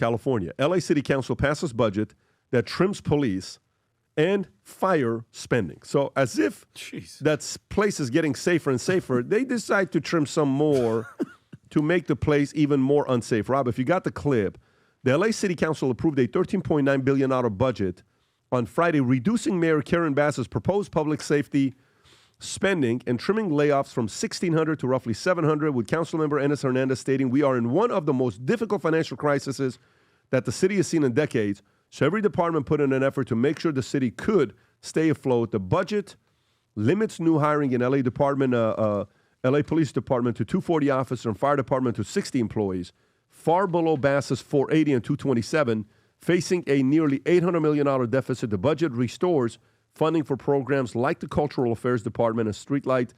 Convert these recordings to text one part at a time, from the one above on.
California. LA City Council passes budget that trims police and fire spending. So as if that place is getting safer and safer, they decide to trim some more to make the place even more unsafe. Rob, if you got the clip, the LA City Council approved a $13.9 billion budget on Friday, reducing Mayor Karen Bass's proposed public safety spending and trimming layoffs from 1,600 to roughly 700, with Councilmember Enes Hernandez stating, "We are in one of the most difficult financial crises that the city has seen in decades, so every department put in an effort to make sure the city could stay afloat. The budget limits new hiring in LA Police Department to 240 officers and Fire Department to 60 employees, far below Bass's 480 and 227, facing a nearly $800 million deficit. The budget restores funding for programs like the Cultural Affairs Department and streetlight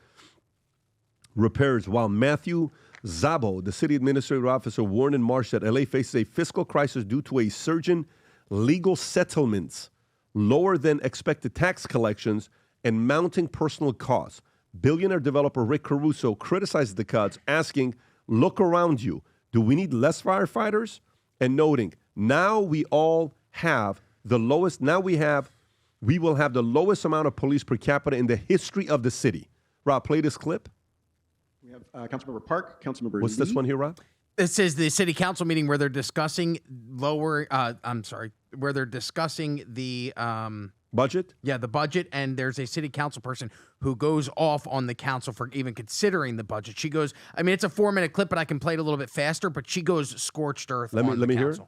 repairs, while Matthew Szabo, the city administrative officer, warned in March that LA faces a fiscal crisis due to a surge in legal settlements, lower than expected tax collections, and mounting personal costs. Billionaire developer Rick Caruso criticized the cuts, asking, "Look around you. Do we need less firefighters?" And noting, "Now we all have the lowest, we will have the lowest amount of police per capita in the history of the city." Rob, play this clip. We have Councilmember Park, Councilmember What's this one here, Rob? This is the city council meeting where they're discussing where they're discussing the budget? Yeah, the budget, and there's a city council person who goes off on the council for even considering the budget. She goes, I mean, it's a 4-minute clip, but I can play it a little bit faster, but she goes scorched earth. Let me hear it.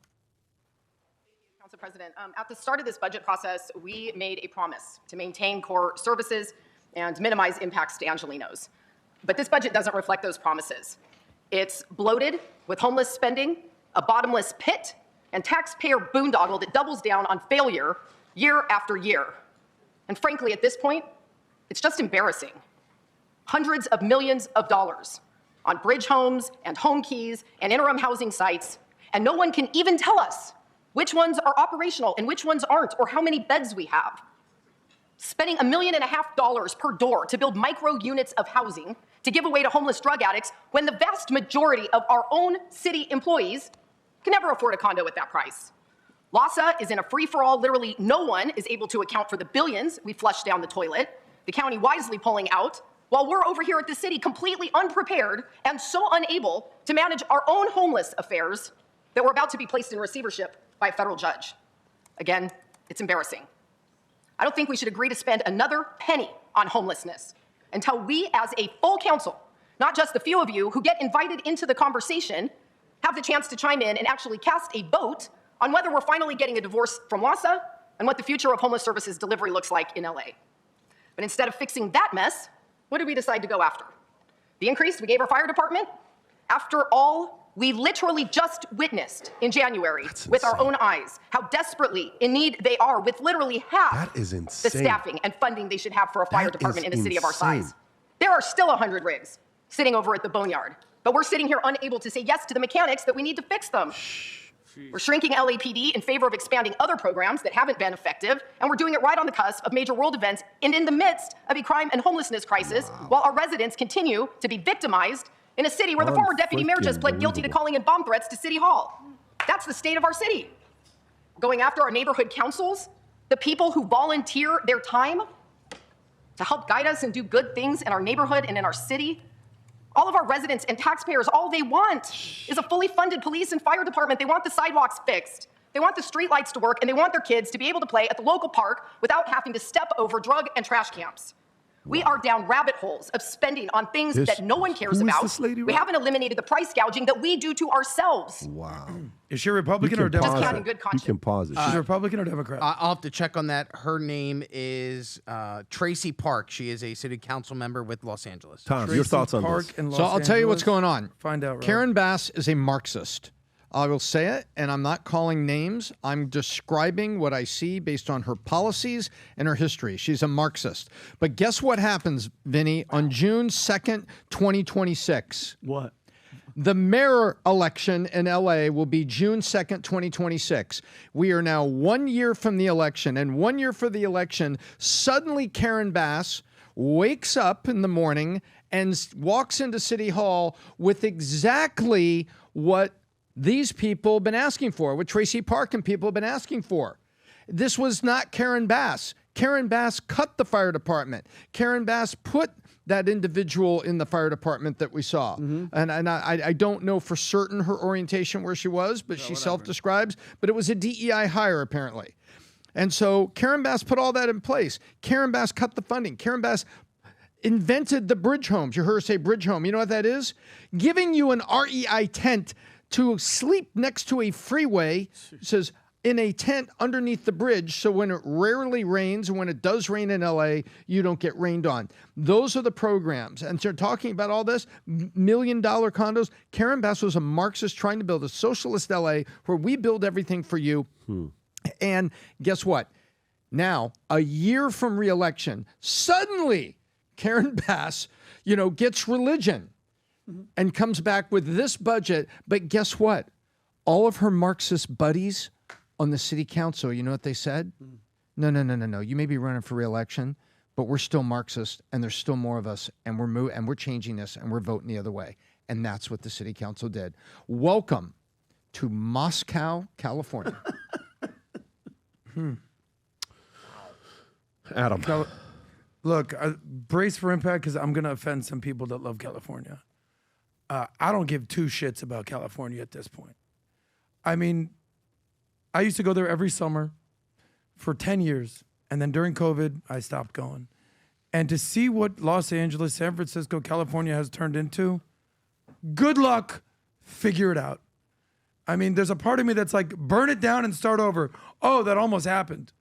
Council President, at the start of this budget process, we made a promise to maintain core services and minimize impacts to Angelenos. But this budget doesn't reflect those promises. It's bloated with homeless spending, a bottomless pit, and taxpayer boondoggle that doubles down on failure year after year. And frankly, at this point, it's just embarrassing. Hundreds of millions of dollars on bridge homes and home keys and interim housing sites, and no one can even tell us which ones are operational and which ones aren't, or how many beds we have. Spending $1.5 million per door to build micro units of housing to give away to homeless drug addicts, when the vast majority of our own city employees can never afford a condo at that price. LAHSA is in a free-for-all. Literally no one is able to account for the billions we flushed down the toilet, the county wisely pulling out, while we're over here at the city completely unprepared and so unable to manage our own homeless affairs that we're about to be placed in receivership by a federal judge. Again, it's embarrassing. I don't think we should agree to spend another penny on homelessness until we, as a full council, not just the few of you who get invited into the conversation, have the chance to chime in and actually cast a vote on whether we're finally getting a divorce from LAHSA and what the future of homeless services delivery looks like in LA. But instead of fixing that mess, what did we decide to go after? The increase we gave our fire department? After all, we literally just witnessed in January with our own eyes how desperately in need they are, with literally half the staffing and funding they should have for a fire department in a city of our size. There are still 100 rigs sitting over at the boneyard, but we're sitting here unable to say yes to the mechanics that we need to fix them. We're shrinking LAPD in favor of expanding other programs that haven't been effective, and we're doing it right on the cusp of major world events and in the midst of a crime and homelessness crisis, while our residents continue to be victimized in a city where the former deputy mayor just pled guilty to calling in bomb threats to City Hall. That's the state of our city. Going after our neighborhood councils, the people who volunteer their time to help guide us and do good things in our neighborhood and in our city. All of our residents and taxpayers, all they want is a fully funded police and fire department. They want the sidewalks fixed. They want the streetlights to work, and they want their kids to be able to play at the local park without having to step over drug and trash camps. We are down rabbit holes of spending on things that no one cares about. We haven't eliminated the price gouging that we do to ourselves. Wow. Is she Republican or Democrat? Just counting good conscience. You can pause it. She's Republican or Democrat? I'll have to check on that. Her name is Traci Park. She is a city council member with Los Angeles. Tom, your thoughts on this? So I'll tell you what's going on. Find out, Rob. Karen Bass is a Marxist. I will say it, and I'm not calling names. I'm describing what I see based on her policies and her history. She's a Marxist. But guess what happens, Vinny, on June 2nd, 2026? What? The mayor election in LA will be June 2nd, 2026. We are now 1 year from the election, and 1 year for the election, suddenly Karen Bass wakes up in the morning and walks into City Hall with exactly what these people have been asking for, what Traci Park and people have been asking for. This was not Karen Bass. Karen Bass cut the fire department. Karen Bass put that individual in the fire department that we saw. And I don't know for certain her orientation where she was, but she self-describes, but it was a DEI hire apparently. And so Karen Bass put all that in place. Karen Bass cut the funding. Karen Bass invented the bridge homes. You heard her say bridge home. You know what that is? Giving you an REI tent to sleep next to a freeway, says in a tent underneath the bridge, so when it rarely rains, and when it does rain in LA, you don't get rained on. Those are the programs. And they're talking about all this, $1 million condos. Karen Bass was a Marxist trying to build a socialist LA where we build everything for you. And guess what? Now, a year from re-election, suddenly Karen Bass, gets religion and comes back with this budget. But guess what? All of her Marxist buddies on the city council, you know what they said? No. You may be running for re-election, but we're still Marxist, and there's still more of us, and we're changing this, and we're voting the other way. And that's what the city council did. Welcome to Moscow, California. Adam. Look, brace for impact because I'm going to offend some people that love California. I don't give two shits about California at this point. I mean, I used to go there every summer for 10 years. And then during COVID, I stopped going. And to see what Los Angeles, San Francisco, California has turned into, good luck, figure it out. I mean, there's a part of me that's like, burn it down and start over. Oh, that almost happened.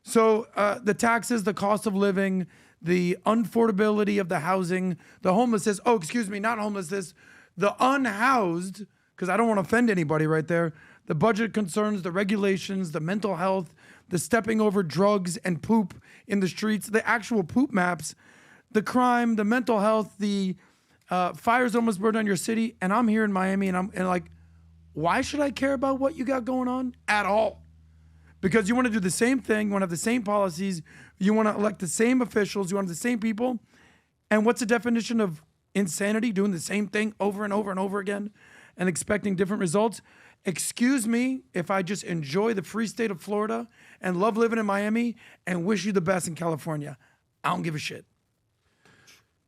So the taxes, the cost of living, the unaffordability of the housing, the homelessness, not homelessness, the unhoused, because I don't want to offend anybody right there, the budget concerns, the regulations, the mental health, the stepping over drugs and poop in the streets, the actual poop maps, the crime, the mental health, the fires almost burned down your city. And I'm here in Miami and I'm like, why should I care about what you got going on at all? Because you want to do the same thing, you want to have the same policies, you want to elect the same officials, you want the same people. And what's the definition of insanity? Doing the same thing over and over and over again and expecting different results? Excuse me if I just enjoy the free state of Florida and love living in Miami and wish you the best in California. I don't give a shit.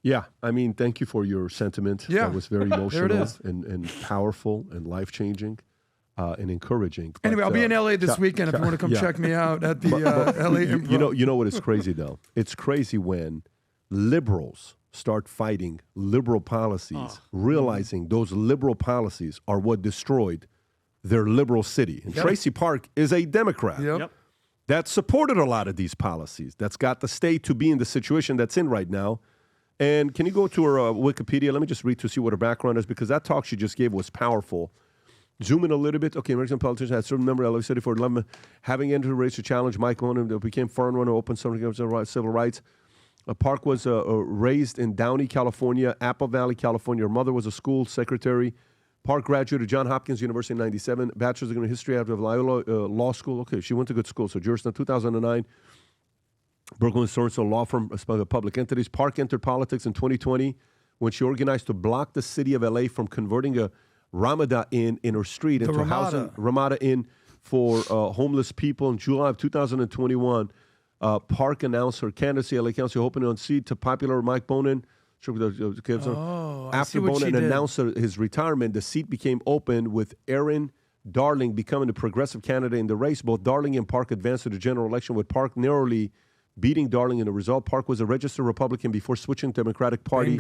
Yeah, I mean, thank you for your sentiment. Yeah. That was very There it emotional is. and powerful and life-changing and encouraging. Anyway, But, I'll be in LA this weekend if you want to come yeah. check me out at the LA Improv. You know what is crazy though? It's crazy when liberals start fighting liberal policies, realizing those liberal policies are what destroyed their liberal city. And Traci Park is a Democrat that supported a lot of these policies, that's got the state to be in the situation that's in right now. And can you go to her Wikipedia? Let me just read to see what her background is, because that talk she just gave was powerful. Zoom in a little bit. Okay, American politician had served member of LA City for 11, having entered a race to challenge Mike Owen, that became foreign runner, open civil rights. Park was raised in Downey, California, Apple Valley, California. Her mother was a school secretary. Park graduated Johns Hopkins University in 97, bachelor's degree in history out of Loyola Law School. Okay, she went to good school. So Georgetown, 2009. Brooklyn Sorensen law firm, public entities. Park entered politics in 2020 when she organized to block the city of LA from converting a Ramada Inn in her street into a housing Ramada Inn for homeless people. In July of 2021, Park announced her candidacy LA Council, hoping to unseat to popular Mike Bonin. After Bonin announced his retirement, the seat became open with Aaron Darling becoming the progressive candidate in the race. Both Darling and Park advanced to the general election, with Park narrowly beating Darling in the result. Park was a registered Republican before switching to the Democratic Party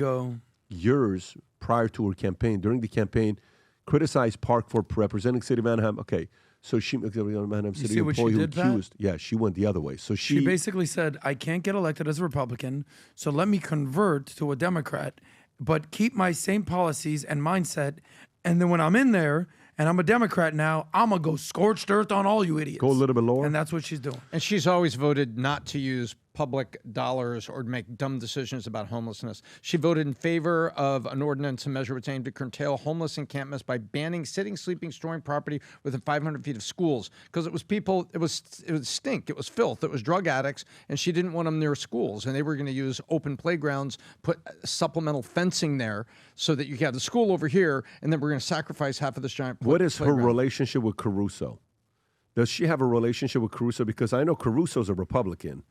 years prior to her campaign. During the campaign, criticized Park for representing City of Anaheim. Okay, so she, Anaheim City employee who accused. Yeah, she went the other way. So she basically said, I can't get elected as a Republican, so let me convert to a Democrat, but keep my same policies and mindset. And then when I'm in there and I'm a Democrat now, I'm going to go scorched earth on all you idiots. Go a little bit lower. And that's what she's doing. And she's always voted not to use public dollars or to make dumb decisions about homelessness. She voted in favor of an ordinance and measure which aimed to curtail homeless encampments by banning sitting, sleeping, storing property within 500 feet of schools. Because it was people, it was stink, it was filth, it was drug addicts, and she didn't want them near schools. And they were going to use open playgrounds, put supplemental fencing there so that you could have the school over here, and then we're going to sacrifice half of this giant What is playground. her relationship with Caruso? Does she have a relationship with Caruso? Because I know Caruso's a Republican,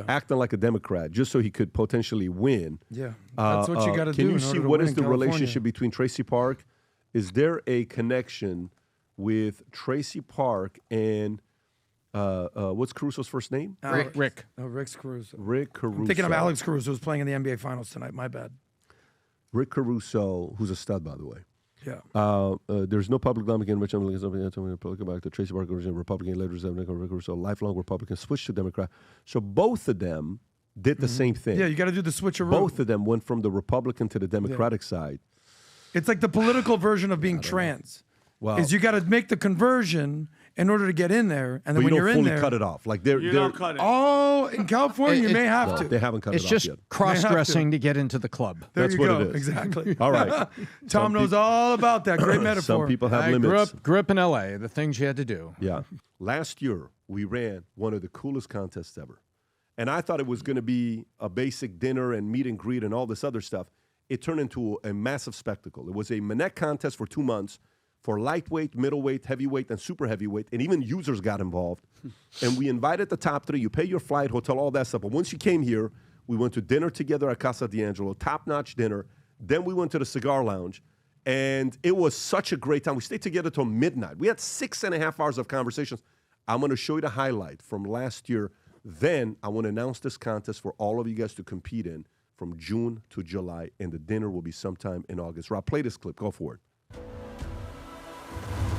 acting like a Democrat, just so he could potentially win. Yeah, that's what you got to do. Can you see what is the California. relationship between Traci Park? Is there a connection with Traci Park and what's Caruso's first name? Rick. No, Rick's Caruso. Rick Caruso. I'm thinking of Alex Caruso, who's playing in the NBA Finals tonight. My bad. Rick Caruso, who's a stud, by the way. Yeah. There's no public dynamic in which I'm looking at Republican back to Traci Park, original Republican, later Rick Caruso, lifelong Republican, switched to Democrat. So both of them did the same thing. Yeah, you got to do the switcheroo. Both of them went from the Republican to the Democratic side. It's like the political version of being trans. Wow. Is you got to make the conversion in order to get in there, and then But when you you're don't in fully there, cut it off. Like they're cut it. oh, in California you may have to. they haven't cut It's it just off yet. cross-dressing to get into the club. There That's you what go. it is. Exactly. All right. Tom knows all about that. Great metaphor. Some people have I limits. grew up in L.A., the things you had to do. Yeah. Last year, we ran one of the coolest contests ever. And I thought it was going to be a basic dinner and meet and greet and all this other stuff. It turned into a massive spectacle. It was a Manek contest for 2 months for lightweight, middleweight, heavyweight, and super heavyweight. And even users got involved. And we invited the top three. You pay your flight, hotel, all that stuff. But once you came here, we went to dinner together at Casa D'Angelo, top-notch dinner. Then we went to the cigar lounge. And it was such a great time. We stayed together till midnight. We had 6.5 hours of conversations. I'm going to show you the highlight from last year. Then I want to announce this contest for all of you guys to compete in from June to July. And the dinner will be sometime in August. Rob, play this clip. Go for it.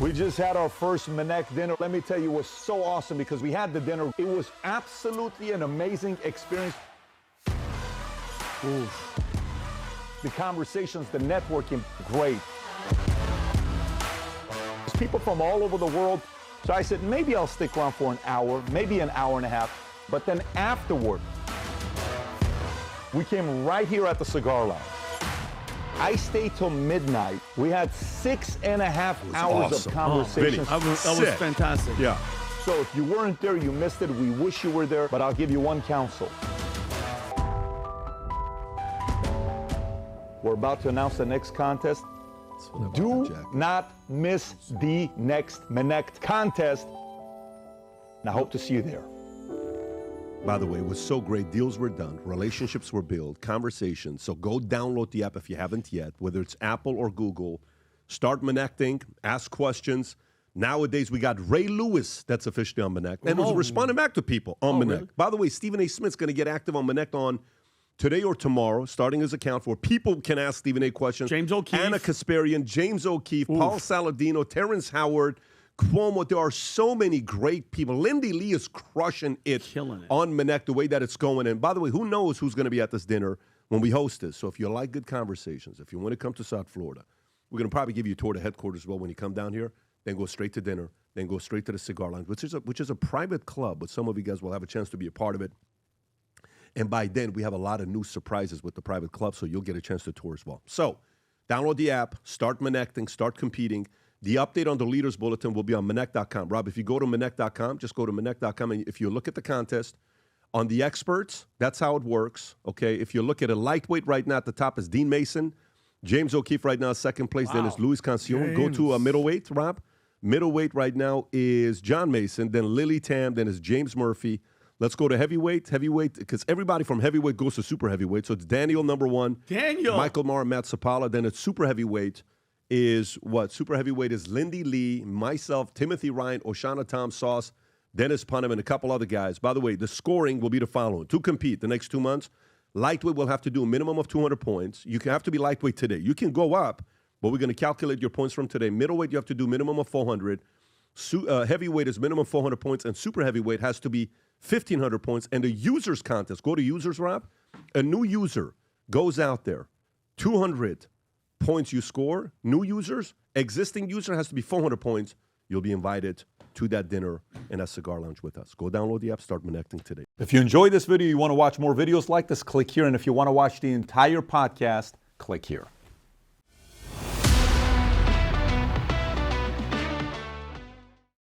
We just had our first Manek dinner. Let me tell you, it was so awesome because we had the dinner. It was absolutely an amazing experience. Oof. The conversations, the networking, great. There's people from all over the world. So I said, maybe I'll stick around for an hour, maybe an hour and a half. But then afterward, we came right here at the cigar lounge. I stayed till midnight. We had 6.5 hours of conversations. That was fantastic. Yeah. So if you weren't there, you missed it. We wish you were there, but I'll give you one counsel. We're about to announce the next contest. Do not miss the next Manek contest. And I hope to see you there. By the way, it was so great. Deals were done. Relationships were built. Conversations. So go download the app if you haven't yet, whether it's Apple or Google. Start Manecting. Ask questions. Nowadays, we got Ray Lewis that's officially on Manek. And who's responding back to people on Manek. Really? By the way, Stephen A. Smith's going to get active on Manek on today or tomorrow, starting his account where people can ask Stephen A. questions. James O'Keefe. Anna Kasparian, James O'Keefe, Paul Saladino, Terrence Howard, Cuomo. There are so many great people. Lindy Lee is crushing it, Killing it on Manek, the way that it's going. And by the way, who knows who's going to be at this dinner when we host this. So if you like good conversations, if you want to come to South Florida, we're going to probably give you a tour to headquarters as well when you come down here, then go straight to dinner, then go straight to the cigar lounge, which is a private club, but some of you guys will have a chance to be a part of it. And by then, we have a lot of new surprises with the private club, so you'll get a chance to tour as well. So download the app, start Manecting, start competing. The update on the Leaders Bulletin will be on Manek.com. Rob, if you go to Manek.com, just go to Manek.com, and if you look at the contest, on the experts, that's how it works, okay? If you look at a lightweight right now, at the top is Dean Mason. James O'Keefe right now, second place. Wow. Then is Luis Cancion. Go to a middleweight, Rob. Middleweight right now is John Mason. Then Lily Tam. Then is James Murphy. Let's go to heavyweight. Heavyweight, because everybody from heavyweight goes to super heavyweight. So it's Daniel, number one. Daniel. Michael Maher, Matt Sapala. Then it's super heavyweight is what? Super heavyweight is Lindy Lee, myself, Timothy Ryan, Oshana Tom Sauce, Dennis Punham, and a couple other guys. By the way, the scoring will be the following. To compete the next 2 months, lightweight will have to do a minimum of 200 points. You have to be lightweight today. You can go up, but we're going to calculate your points from today. Middleweight, you have to do minimum of 400. Heavyweight is minimum 400 points, and super heavyweight has to be 1,500 points. And the users contest, go to users, Rob. A new user goes out there, 200 points you score. New users, existing user has to be 400 points. You'll be invited to that dinner and a cigar lounge with us. Go download the app, start connecting today. If you enjoyed this video, you want to watch more videos like this, click here. And if you want to watch the entire podcast, click here.